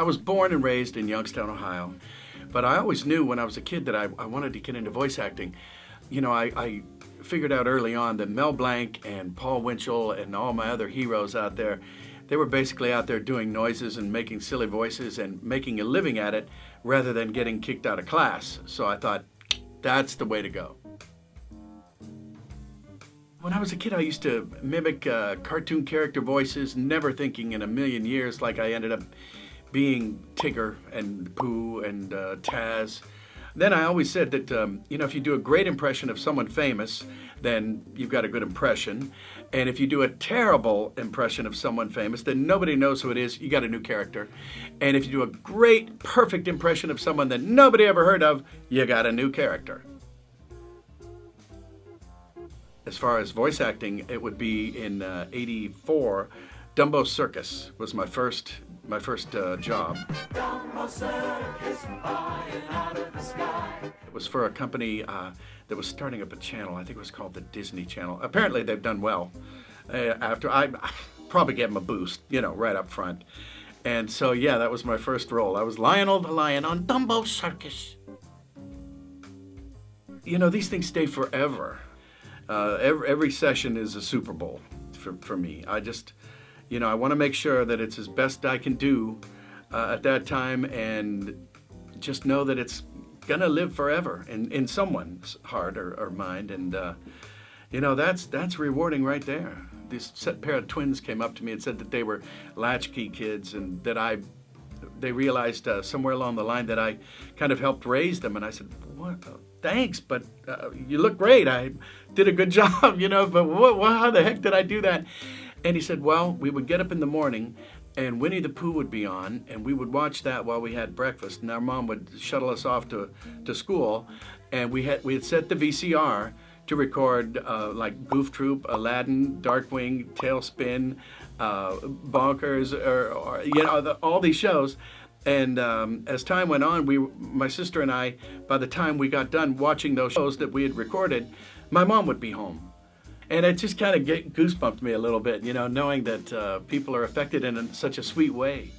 I was born and raised in Youngstown, Ohio, but I always knew when I was a kid that I wanted to get into voice acting. You know, I figured out early on that Mel Blanc and Paul Winchell and all my other heroes out there, they were basically out there doing noises and making silly voices and making a living at it rather than getting kicked out of class. So I thought, that's the way to go. When I was a kid, I used to mimic cartoon character voices, never thinking in a million years like I ended up being Tigger and Pooh and Taz. Then I always said that, you know, if you do a great impression of someone famous, then you've got a good impression. And if you do a terrible impression of someone famous, then nobody knows who it is, you got a new character. And if you do a great, perfect impression of someone that nobody ever heard of, you got a new character. As far as voice acting, it would be in '84. Dumbo Circus was my first job. Dumbo Circus, flying out of the sky. It was for a company that was starting up a channel. I think it was called the Disney Channel. Apparently, they've done well. After I probably gave them a boost, you know, right up front. And so, yeah, that was my first role. I was Lionel the Lion on Dumbo Circus. You know, these things stay forever. Every session is a Super Bowl for me. I just, you know, I want to make sure that it's as best I can do at that time, and just know that it's gonna live forever in someone's heart or mind. And you know, that's rewarding right there. This pair of twins came up to me and said that they were latchkey kids, and that they realized somewhere along the line that I kind of helped raise them. And I said, what? Thanks, but you look great. I did a good job, you know, but how the heck did I do that? And he said, well, we would get up in the morning and Winnie the Pooh would be on, and we would watch that while we had breakfast, and our mom would shuttle us off to school, and we had set the VCR to record like Goof Troop, Aladdin, Darkwing, Tailspin, Bonkers, or you know, all these shows. And as time went on, my sister and I, by the time we got done watching those shows that we had recorded, my mom would be home. And it just kind of goosebumped me a little bit, you know, knowing that people are affected in such a sweet way.